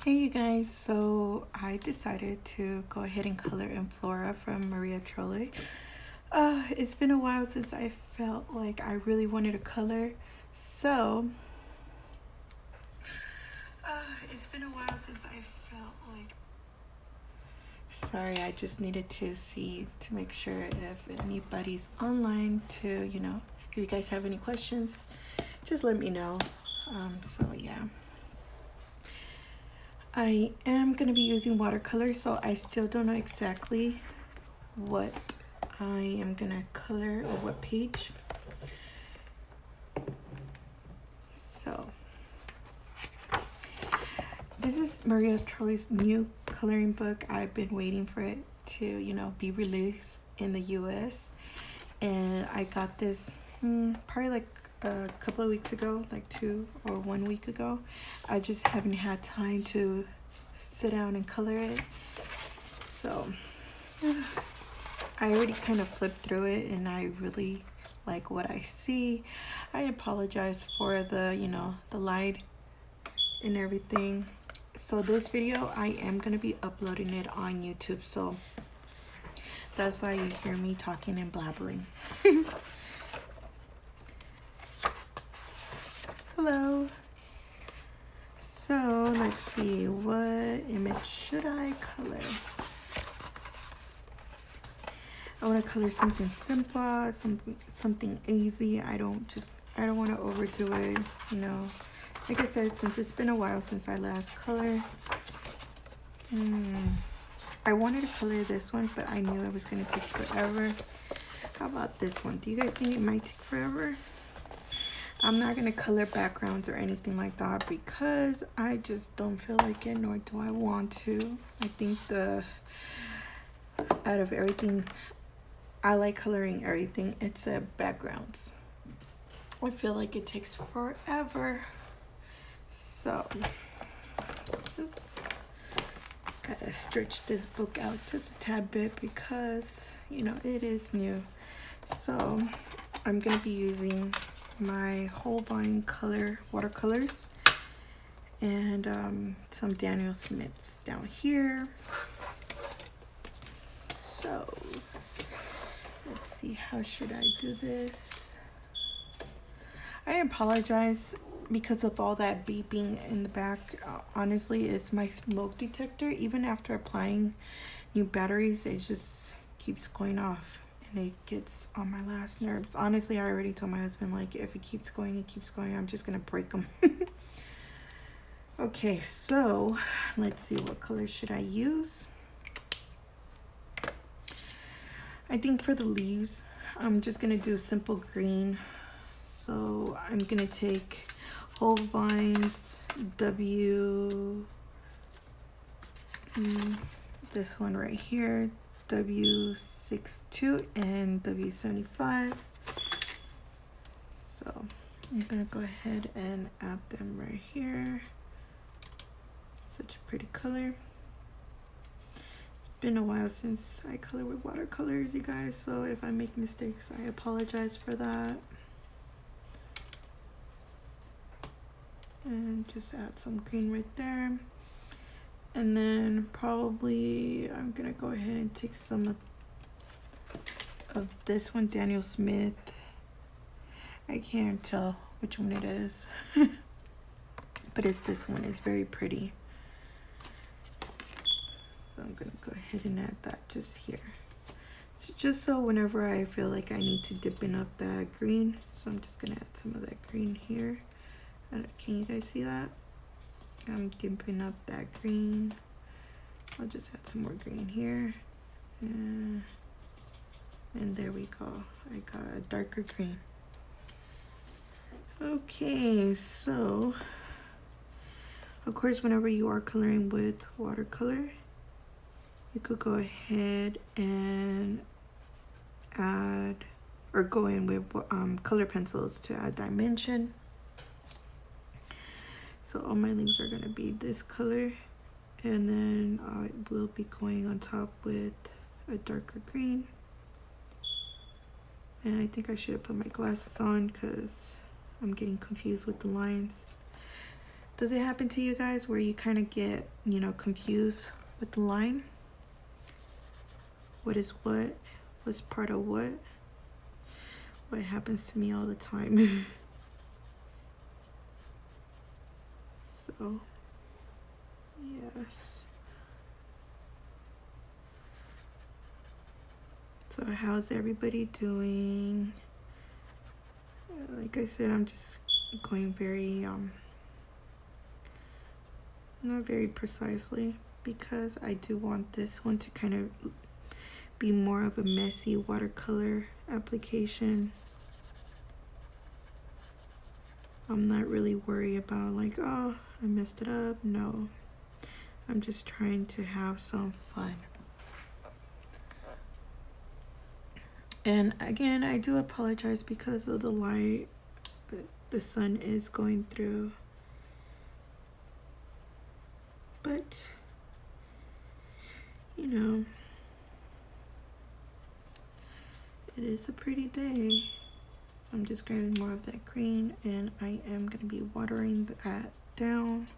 Hey you guys, so I decided to go ahead and color in Flora from Maria Trolle. It's been a while since I felt like I really wanted to color, so it's been a while since I felt like sorry, I just needed to see to make sure if anybody's online to, if you guys have any questions, just let me know. So yeah. I am going to be using watercolor, so I still don't know exactly what I am going to color or what page. So, this is Maria Trolle's new coloring book. I've been waiting for it to, be released in the US. And I got this probably like a couple of weeks ago, like 2 or 1 week ago. I just haven't had time to sit down and color it. So I already kind of flipped through it and I really like what I see. I apologize for the light and everything. So this video, I am going to be uploading it on YouTube. So that's why you hear me talking and blabbering. Hello. So let's see, what image should I color? I want to color something simple, something easy. I don't want to overdo it, Like I said, since it's been a while since I last colored. I wanted to color this one, but I knew it was going to take forever. How about this one? Do you guys think it might take forever? I'm not going to color backgrounds or anything like that because I just don't feel like it, nor do I want to. I think out of everything, I like coloring everything except backgrounds. I feel like it takes forever. So, oops. Gotta stretch this book out just a tad bit because, it is new. So, I'm gonna be using my Holbein color watercolors and some Daniel Smiths down here. So let's see, how should I do this? I apologize because of all that beeping in the back. Honestly, it's my smoke detector. Even after applying new batteries, it just keeps going off. And it gets on my last nerves. Honestly, I already told my husband, like, if it keeps going, I'm just gonna break them. Okay, so let's see, what color should I use? I think for the leaves, I'm just gonna do simple green. So I'm gonna take Holbein's this one right here, W62 and W75. So I'm gonna go ahead and add them right here. Such a pretty color. It's been a while since I color with watercolors, you guys, so if I make mistakes, I apologize for that. And just add some green right there. And then probably I'm gonna go ahead and take some of this one, Daniel Smith. I can't tell which one it is. But it's this one. It's very pretty. So I'm gonna go ahead and add that just here. It's just so whenever I feel like I need to dip in up that green. So I'm just gonna add some of that green here. Can you guys see that? I'm dipping up that green. I'll just add some more green here. And there we go. I got a darker green. Okay, so of course, whenever you are coloring with watercolor, you could go ahead and add or go in with color pencils to add dimension. So all my leaves are going to be this color, and then I will be going on top with a darker green. And I think I should have put my glasses on because I'm getting confused with the lines. Does it happen to you guys where you kind of get, you know, confused with the line? What is what? What's part of what? What happens to me all the time. So, yes. So how's everybody doing? Like I said, I'm just going very, not very precisely, because I do want this one to kind of be more of a messy watercolor application. I'm not really worried about like, oh, I messed it up. No, I'm just trying to have some fun. And again, I do apologize because of the light that the sun is going through. But, you know, it is a pretty day. So I'm just grabbing more of that green, and I am going to be watering that down.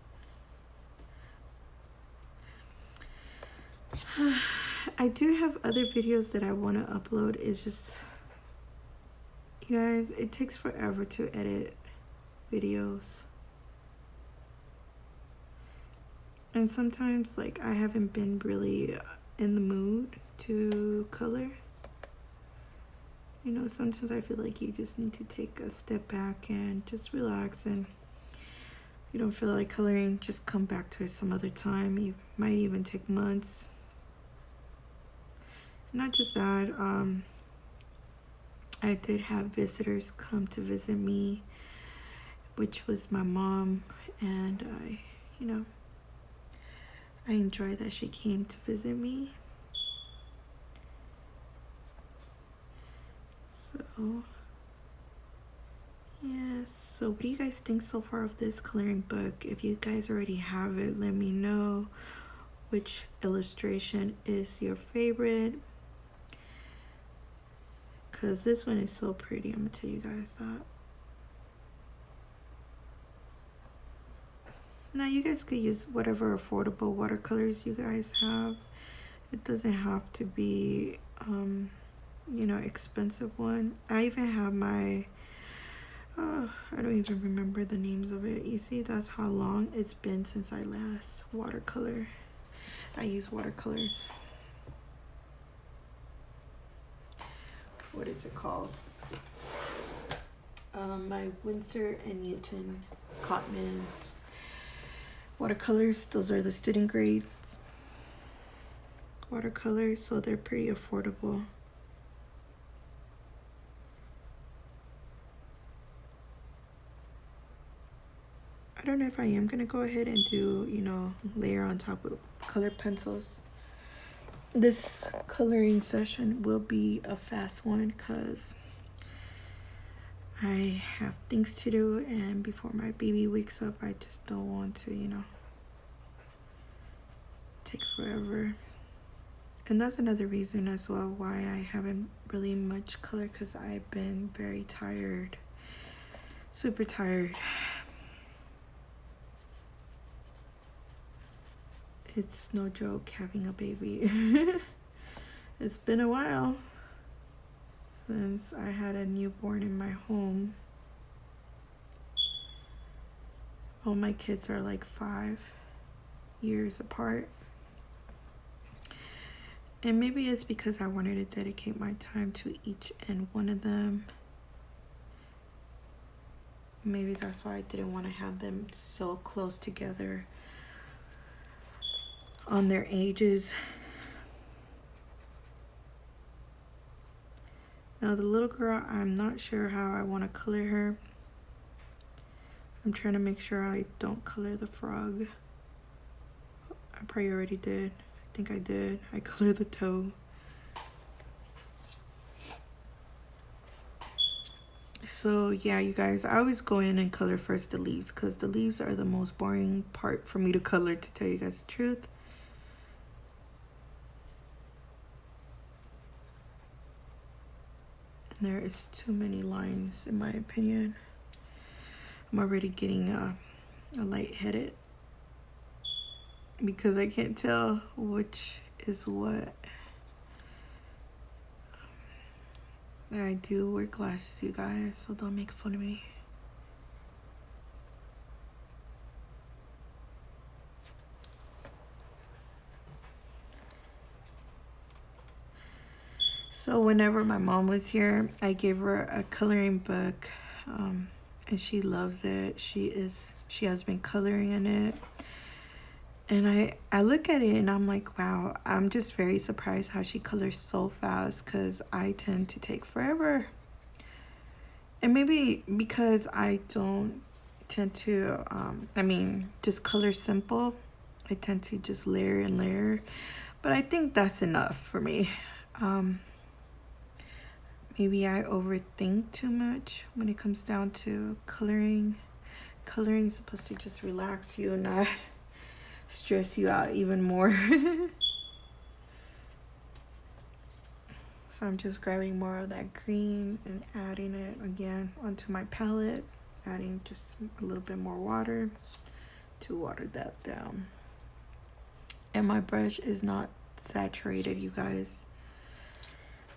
I do have other videos that I want to upload. It's just, you guys, it takes forever to edit videos. And sometimes, like, I haven't been really in the mood to color. You know, sometimes I feel like you just need to take a step back and just relax, and you don't feel like coloring, just come back to it some other time. You might even take months. Not just that, I did have visitors come to visit me, which was my mom, and I enjoyed that she came to visit me. So, yes. So what do you guys think so far of this coloring book? If you guys already have it, let me know which illustration is your favorite. Because this one is so pretty. I'm going to tell you guys that. Now, you guys could use whatever affordable watercolors you guys have. It doesn't have to be, you know, expensive one. I even have my, I don't even remember the names of it. You see, that's how long it's been since I last watercolor. I use watercolors. What is it called? My Winsor and Newton Cotman watercolors. Those are the student grade watercolors, so they're pretty affordable. I don't know if I am gonna go ahead and do, you know, layer on top of colored pencils. This coloring session will be a fast one because I have things to do, and before my baby wakes up, I just don't want to, you know, take forever. And that's another reason as well why I haven't really much color, because I've been very tired, super tired. It's no joke having a baby. It's been a while since I had a newborn in my home. All my kids are like 5 years apart. And maybe it's because I wanted to dedicate my time to each and one of them. Maybe that's why I didn't want to have them so close together on their ages. Now the little girl, I'm not sure how I want to color her. I'm trying to make sure I don't color the frog. I probably already did. I think I did. I colored the toe. So yeah, you guys, I always go in and color first the leaves, because the leaves are the most boring part for me to color, to tell you guys the truth. And there is too many lines in my opinion. I'm already getting lightheaded because I can't tell which is what. I do wear glasses, you guys, so don't make fun of me. So whenever my mom was here, I gave her a coloring book, and she loves it. She has been coloring in it. And I look at it and I'm like, wow, I'm just very surprised how she colors so fast, because I tend to take forever. And maybe because I don't tend to, just color simple. I tend to just layer and layer. But I think that's enough for me. Maybe I overthink too much when it comes down to coloring. Coloring is supposed to just relax you, not stress you out even more. So I'm just grabbing more of that green and adding it again onto my palette, adding just a little bit more water to water that down. And my brush is not saturated, you guys.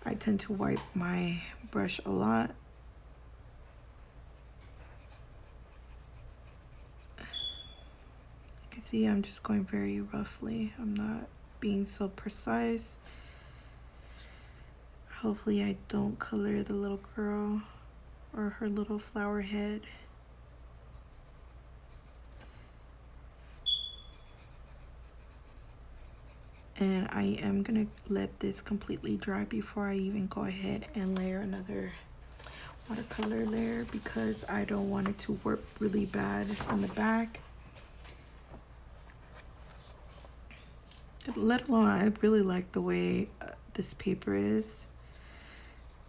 I tend to wipe my brush a lot. You can see I'm just going very roughly. I'm not being so precise. Hopefully I don't color the little girl or her little flower head. And I am gonna let this completely dry before I even go ahead and layer another watercolor layer, because I don't want it to work really bad on the back. Let alone, I really like the way this paper is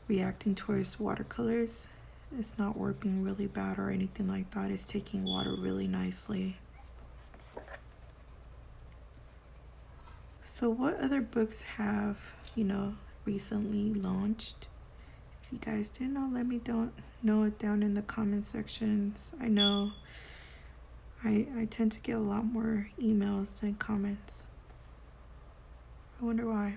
reacting towards watercolors. It's not warping really bad or anything like that. It's taking water really nicely. So what other books have, recently launched? If you guys do know, let me know it down in the comment sections. I know I tend to get a lot more emails than comments. I wonder why.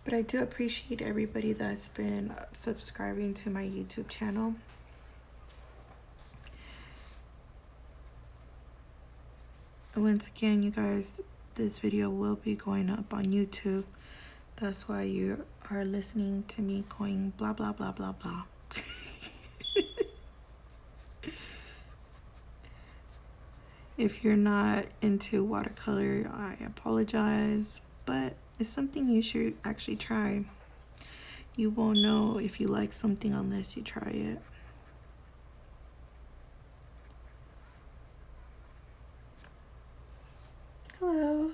But I do appreciate everybody that's been subscribing to my YouTube channel. Once again, you guys, this video will be going up on YouTube. That's why you are listening to me going blah, blah, blah, blah, blah. If you're not into watercolor, I apologize, but it's something you should actually try. You won't know if you like something unless you try it. Hello.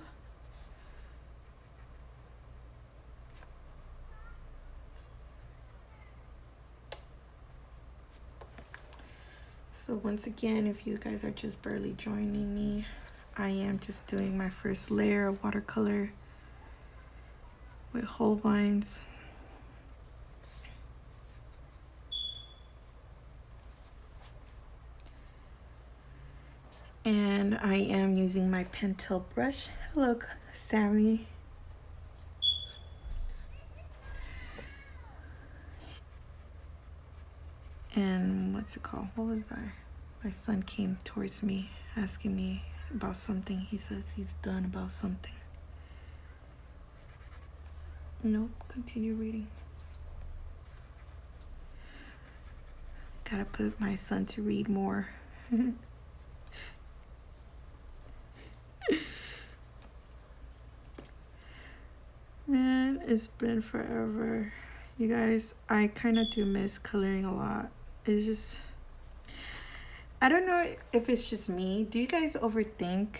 So once again, if you guys are just barely joining me, I am just doing my first layer of watercolor with whole vines. And I am using my Pentel brush. Hello, Sammy. And what's it called? What was that? My son came towards me asking me about something. He says he's done about something. Nope, continue reading. Gotta put my son to read more. Man, it's been forever. You guys, I kind of do miss coloring a lot. It's just, I don't know if it's just me. Do you guys overthink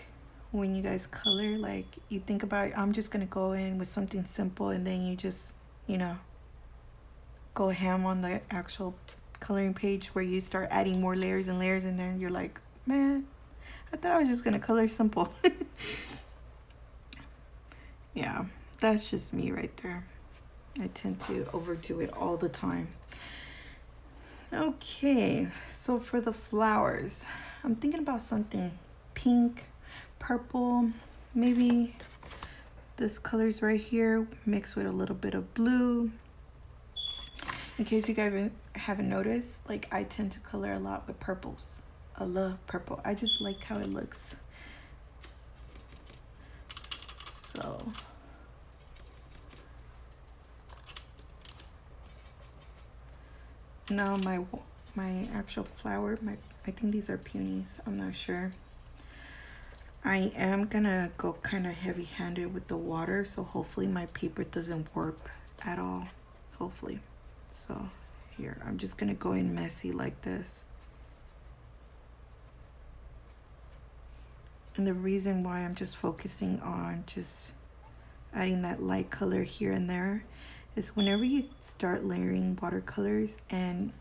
when you guys color? Like, you think about, I'm just gonna go in with something simple, and then you just, go ham on the actual coloring page where you start adding more layers and layers, and then you're like, man, I thought I was just gonna color simple. Yeah, that's just me right there. I tend to overdo it all the time. Okay, so for the flowers, I'm thinking about something pink, purple, maybe this color's right here mixed with a little bit of blue. In case you guys haven't noticed, like I tend to color a lot with purples. I love purple. I just like how it looks. So now my actual flower, I think these are peonies. I'm not sure. I am gonna go kind of heavy-handed with the water, so hopefully my paper doesn't warp at all. Hopefully. So here, I'm just gonna go in messy like this. And the reason why I'm just focusing on just adding that light color here and there is whenever you start layering watercolors and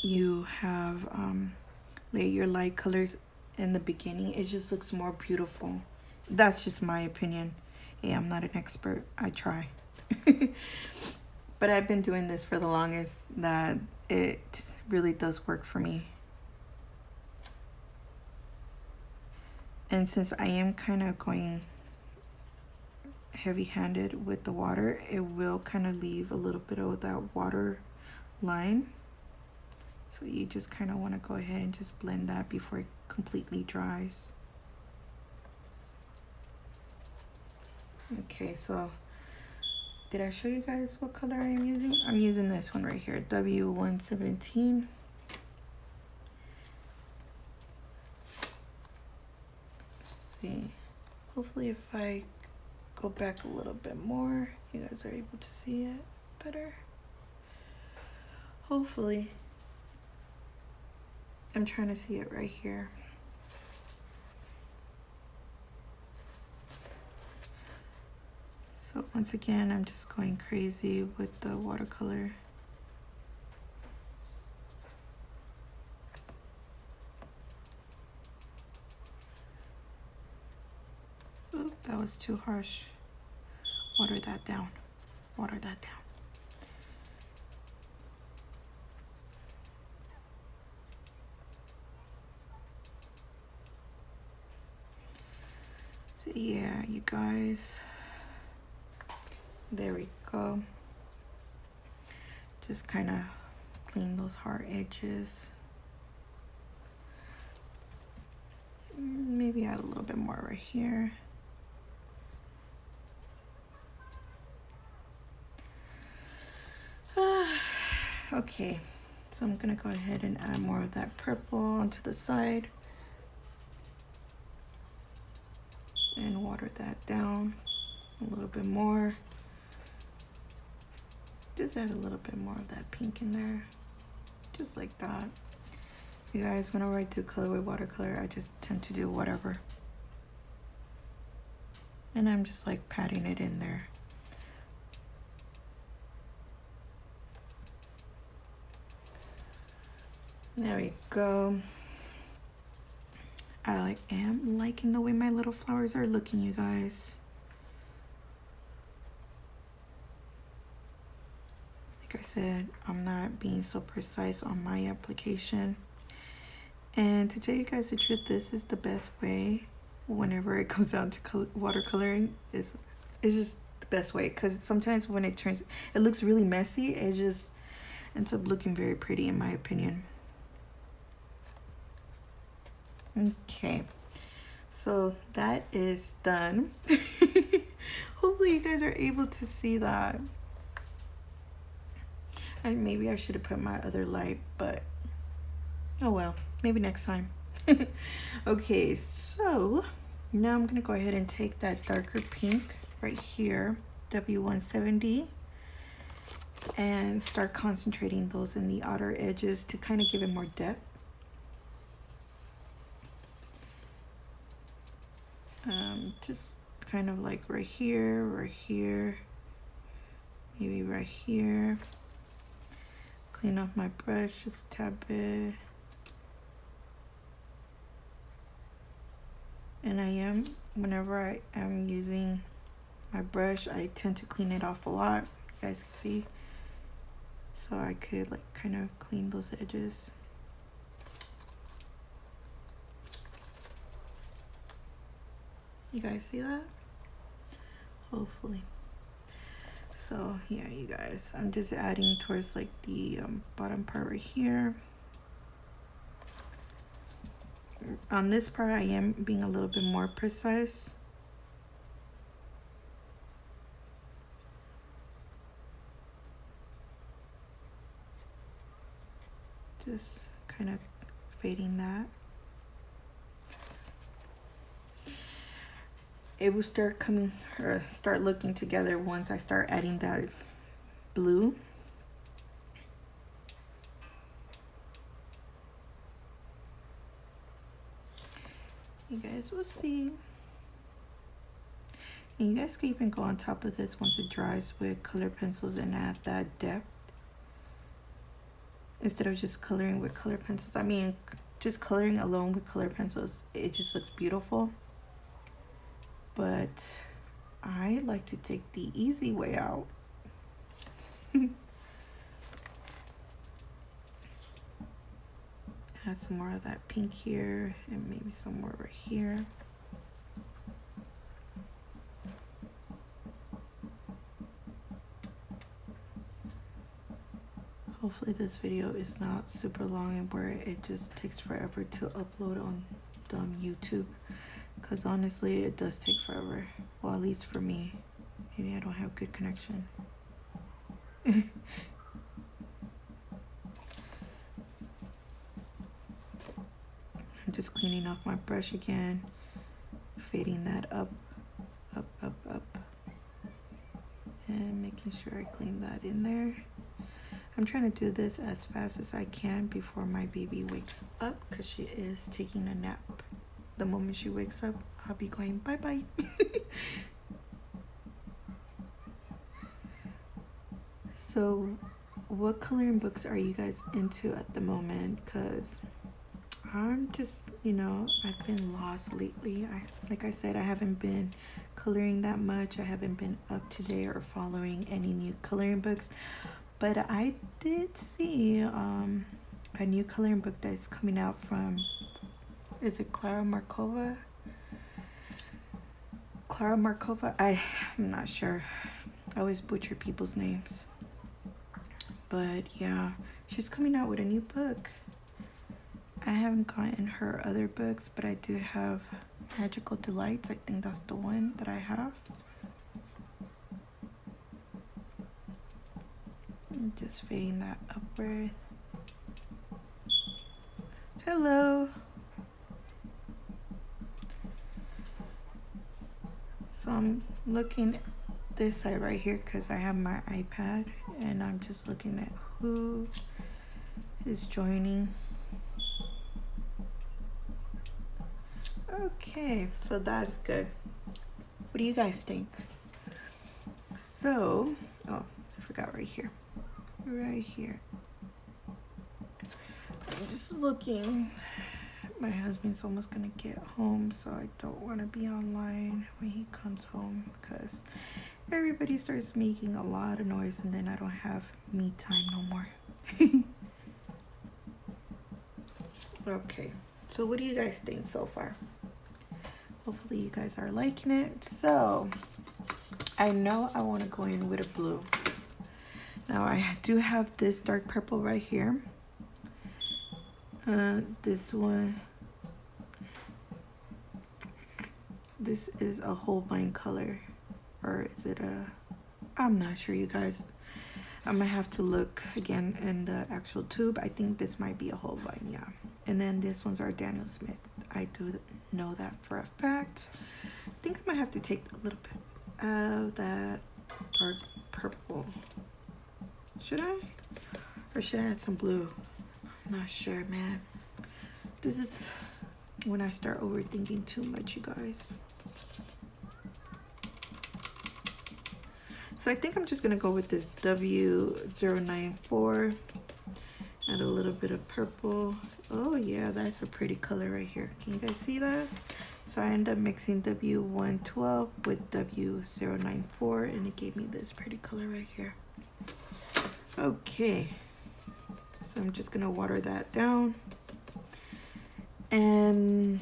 you have lay your light colors in the beginning, it just looks more beautiful. That's just my opinion. Hey, I'm not an expert. I try. But I've been doing this for the longest that it really does work for me. And since I am kind of going heavy-handed with the water, it will kind of leave a little bit of that water line. So you just kind of want to go ahead and just blend that before it completely dries. Okay, so did I show you guys what color I'm using? I'm using this one right here, W117. Let's see. Hopefully if I go back a little bit more, you guys are able to see it better. Hopefully. I'm trying to see it right here. So once again, I'm just going crazy with the watercolor. Oop, that was too harsh. Water that down. Water that down. So yeah, you guys. There we go. Just kind of clean those hard edges. Maybe add a little bit more right here. Okay, so I'm gonna go ahead and add more of that purple onto the side and water that down a little bit more. Just add a little bit more of that pink in there, just like that. You guys, whenever I do color with watercolor, I just tend to do whatever. And I'm just like patting it in there. There we go. I am liking the way my little flowers are looking, you guys. Like I said, I'm not being so precise on my application. And to tell you guys the truth, this is the best way whenever it comes down to watercoloring. It's just the best way, because sometimes when it looks really messy, it just ends up looking very pretty in my opinion. Okay, so that is done. Hopefully you guys are able to see that. And maybe I should have put my other light, but oh well, maybe next time. Okay, so now I'm gonna go ahead and take that darker pink right here, W170, and start concentrating those in the outer edges to kind of give it more depth. Just kind of like right here, maybe right here. Clean off my brush just a tad bit. And whenever I am using my brush, I tend to clean it off a lot. You guys can see. so I could like kind of clean those edges. You guys see that? Hopefully. So yeah, you guys, I'm just adding towards like the bottom part right here. On this part I am being a little bit more precise. Just kind of fading that. It will start coming or start looking together once I start adding that blue. You guys will see. And you guys can even go on top of this once it dries with color pencils and add that depth. Instead of just coloring with color pencils. I mean, just coloring alone with color pencils, it just looks beautiful. But I like to take the easy way out. Add some more of that pink here and maybe some more right here. Hopefully this video is not super long and where it just takes forever to upload on YouTube, because honestly it does take forever. Well, at least for me. Maybe I don't have good connection. I'm just cleaning off my brush again, fading that up, and making sure I clean that in there. I'm trying to do this as fast as I can before my baby wakes up, because she is taking a nap. The moment she wakes up, I'll be going bye-bye. So what coloring books are you guys into at the moment? Because I'm just, you know, I've been lost lately. Like I said, I haven't been coloring that much. I haven't been up to date or following any new coloring books. But I did see a new coloring book that's coming out from, is it Clara Markova? Clara Markova? I'm not sure. I always butcher people's names. But yeah, she's coming out with a new book. I haven't gotten her other books, but I do have Magical Delights. I think that's the one that I have. I'm just fading that upward. Hello. So I'm looking at this side right here because I have my iPad and I'm just looking at who is joining. Okay, so that's good. What do you guys think? So, oh, I forgot right here. Right here. I'm just looking. My husband's almost gonna get home, so I don't want to be online when he comes home because everybody starts making a lot of noise and then I don't have me time no more. Okay, so what do you guys think so far? Hopefully you guys are liking it. So I know I want to go in with a blue. Now I do have this dark purple right here. This one, this is a Holbein color, or is it a, I'm not sure, you guys. I'm gonna have to look again in the actual tube. I think this might be a Holbein, yeah. And then this one's our Daniel Smith. I do know that for a fact. I think I might have to take a little bit of that dark purple. Should I? Or should I add some blue? I'm not sure, man. This is when I start overthinking too much, you guys. So I think I'm just gonna go with this W094. Add a little bit of purple. Oh yeah, that's a pretty color right here. Can you guys see that? So I end up mixing W112 with W094 and it gave me this pretty color right here. Okay, so I'm just gonna water that down. And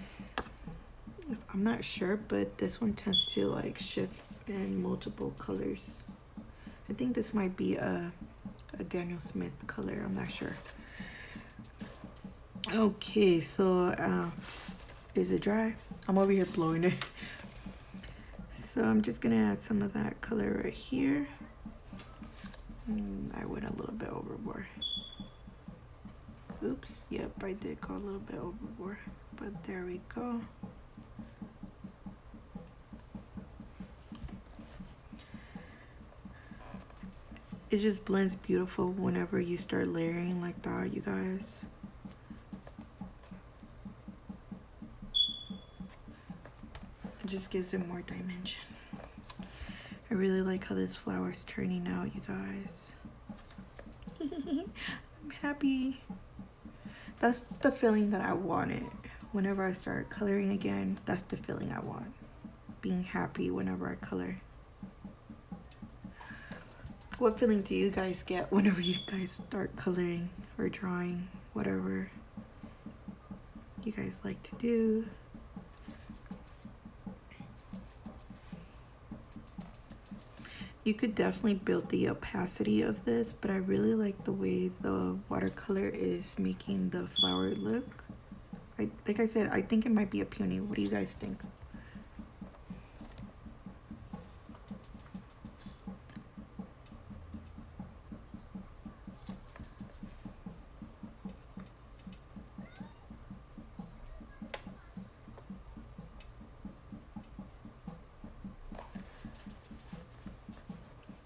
I'm not sure, but this one tends to like shift in multiple colors. I think this might be a Daniel Smith color, I'm not sure. Okay, so is it dry? I'm over here blowing it. So I'm just gonna add some of that color right here. I went a little bit overboard. Oops, yep, I did go a little bit overboard, but there we go. It just blends beautiful whenever you start layering like that, you guys. It just gives it more dimension. I really like how this flower is turning out, you guys. I'm happy. That's the feeling that I wanted. Whenever I start coloring again, that's the feeling I want. Being happy whenever I color. What feeling do you guys get whenever you guys start coloring or drawing, whatever you guys like to do? You could definitely build the opacity of this, but I really like the way the watercolor is making the flower look. Like I said, I think it might be a peony. What do you guys think?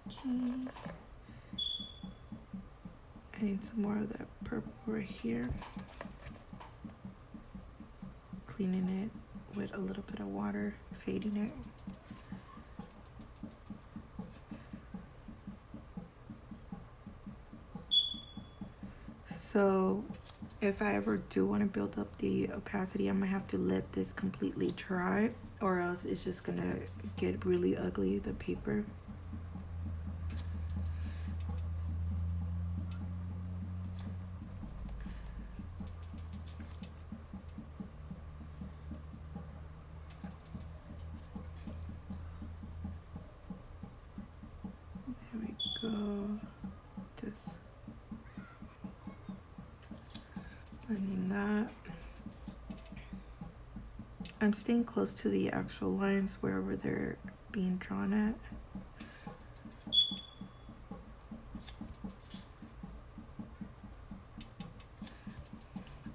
Okay. I need some more of that purple right here. Cleaning it with a little bit of water, fading it. So if I ever do want to build up the opacity, I'm gonna have to let this completely dry, or else it's just gonna get really ugly, the paper. There we go. Just blending that. I'm staying close to the actual lines wherever they're being drawn at.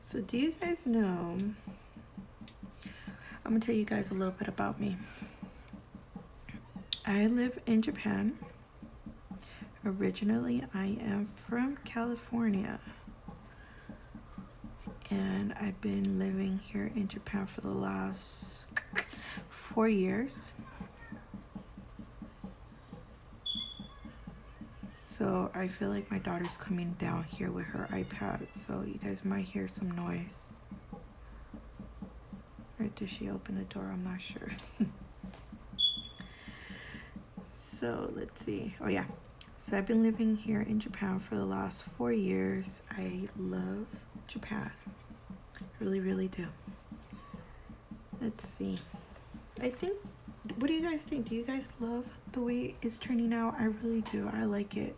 So do you guys know, I'm gonna tell you guys a little bit about me. I live in Japan. Originally, I am from California. And I've been living here in Japan for the last 4 years. So I feel like my daughter's coming down here with her iPad, so you guys might hear some noise. Or did she open the door? I'm not sure. So let's see. Oh yeah. So I've been living here in Japan for the last 4 years. I love Japan. Really, really do. Let's see. I think, what do you guys think? Do you guys love the way it's turning out? I really do. I like it.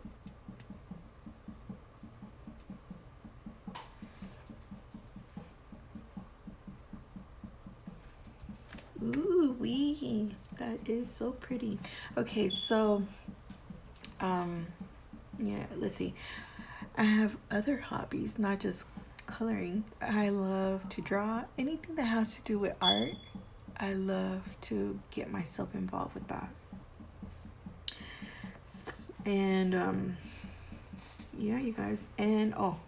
Ooh wee, that is so pretty. Okay, so yeah, let's see. I have other hobbies, not just coloring. I love to draw anything that has to do with art. I love to get myself involved with that. And yeah, you guys. And oh,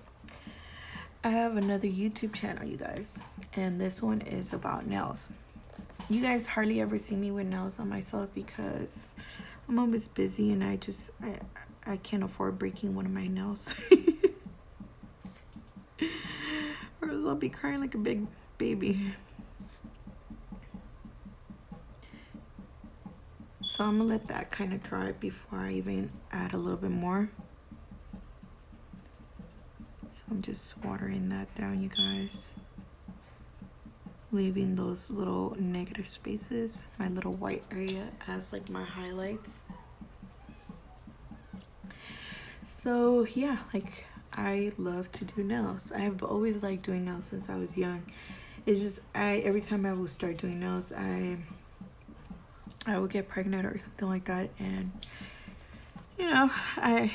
I have another YouTube channel, you guys, and this one is about nails. You guys hardly ever see me with nails on myself because I'm always busy and I can't afford breaking one of my nails. Or else I'll be crying like a big baby. So I'm gonna let that kind of dry before I even add a little bit more. I'm just watering that down, you guys. Leaving those little negative spaces. My little white area as like my highlights. So yeah, like I love to do nails. I have always liked doing nails since I was young. It's just every time I would start doing nails, I would get pregnant or something like that, and you know, I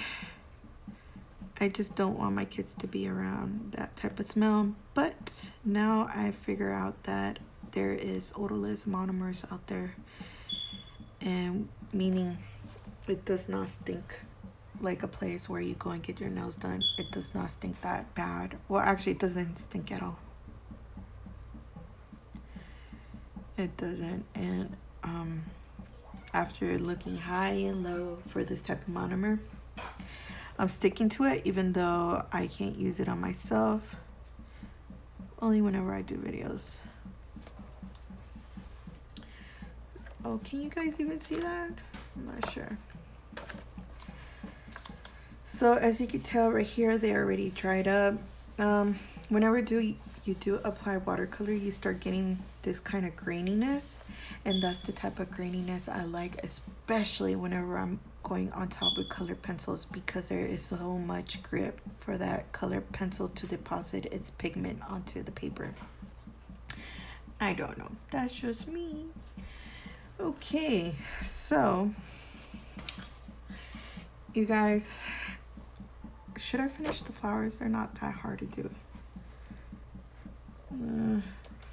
just don't want my kids to be around that type of smell. But now I figure out that there is odorless monomers out there, and meaning it does not stink like a place where you go and get your nails done. It does not stink that bad. Well, actually, it doesn't stink at all. It doesn't. And after looking high and low for this type of monomer, I'm sticking to it, even though I can't use it on myself. Only whenever I do videos. Oh, can you guys even see that? I'm not sure. So as you can tell right here, they already dried up. Whenever you do apply watercolor, you start getting this kind of graininess, and that's the type of graininess I like, especially whenever I'm going on top with colored pencils, because there is so much grip for that colored pencil to deposit its pigment onto the paper. I don't know, that's just me. Okay, so you guys, should I finish the flowers? They're not that hard to do.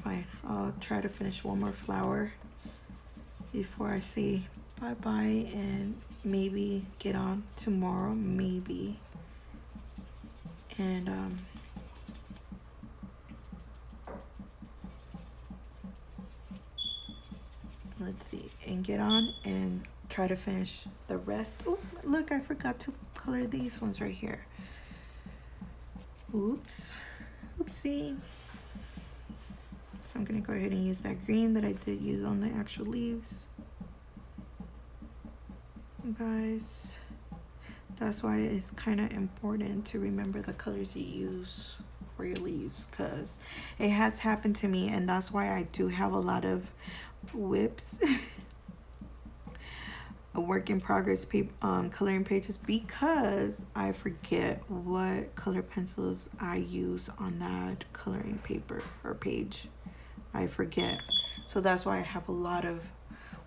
Fine, I'll try to finish one more flower before I say bye-bye, and maybe get on tomorrow, maybe. And let's see, and get on and try to finish the rest. Oh, look, I forgot to color these ones right here. Oops, oopsie. So I'm gonna go ahead and use that green that I did use on the actual leaves. Guys, that's why it's kind of important to remember the colors you use for your leaves, because it has happened to me, and that's why I do have a lot of whips a work in progress coloring pages, because I forget what color pencils I use on that coloring paper or page. I forget, so that's why I have a lot of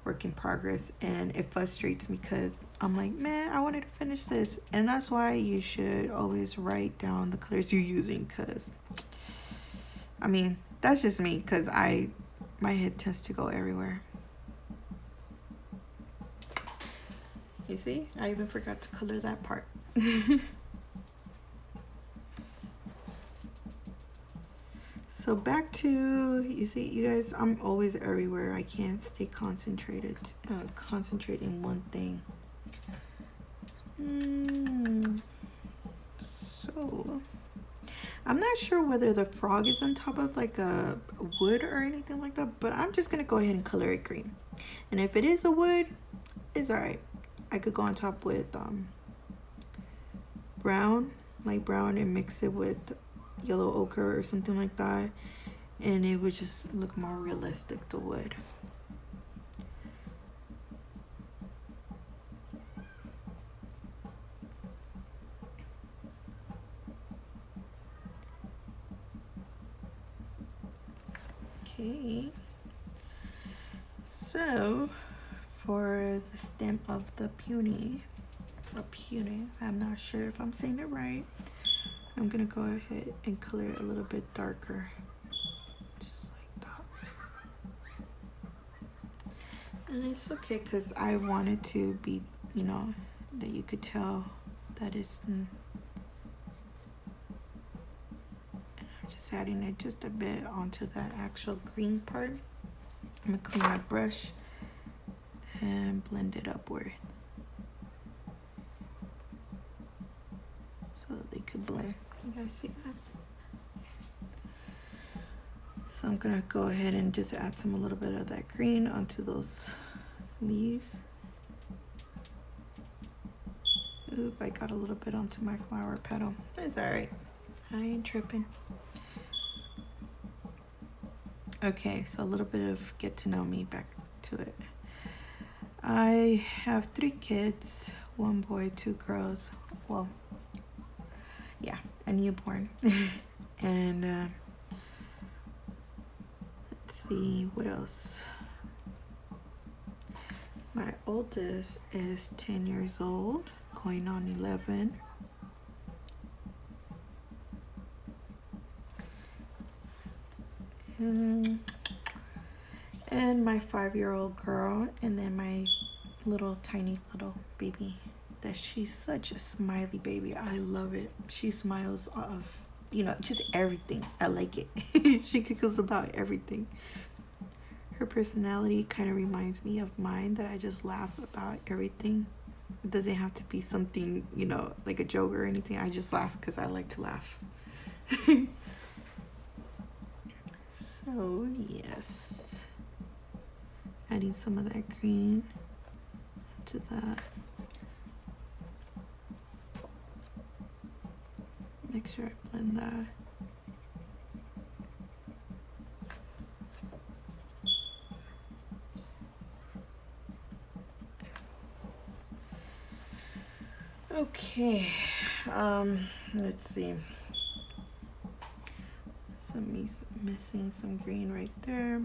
work in progress, and it frustrates me because I'm like, man, I wanted to finish this. And that's why you should always write down the colors you're using, because I mean, that's just me, because my head tends to go everywhere. You see, I even forgot to color that part. So back to, you see, you guys, I'm always everywhere. I can't stay concentrated, concentrating one thing. So I'm not sure whether the frog is on top of like a wood or anything like that, but I'm just gonna go ahead and color it green. And if it is a wood, it's all right. I could go on top with brown, light brown, and mix it with yellow ochre or something like that, and it would just look more realistic, the wood. Okay, so for the stem of the peony, I'm not sure if I'm saying it right. I'm gonna go ahead and color it a little bit darker, just like that. And it's okay, because I want it to be, you know, that you could tell that it's, and I'm just adding it just a bit onto that actual green part. I'm gonna clean my brush and blend it upward so that they could blend. You guys see that? So I'm gonna go ahead and just add a little bit of that green onto those leaves. Oop, I got a little bit onto my flower petal. It's all right. I ain't tripping. Okay, so a little bit of get to know me, back to it. I have 3 kids, 1 boy, 2 girls. Well, yeah, a newborn. And let's see, what else? My oldest is 10 years old, going on 11. And my 5-year-old girl, and then my tiny little baby. That she's such a smiley baby. I love it. She smiles off, just everything. I like it. She giggles about everything. Her personality kind of reminds me of mine, that I just laugh about everything. It doesn't have to be something, like a joke or anything. I just laugh because I like to laugh. So, yes. Adding some of that green to that. Make sure I blend that. Okay, let's see. Missing some green right there.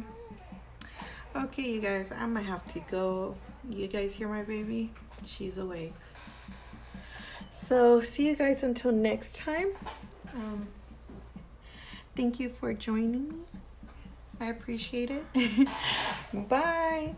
Okay, you guys, I'm gonna have to go. You guys hear my baby? She's awake. So see you guys until next time. Thank you for joining me. I appreciate it. Bye.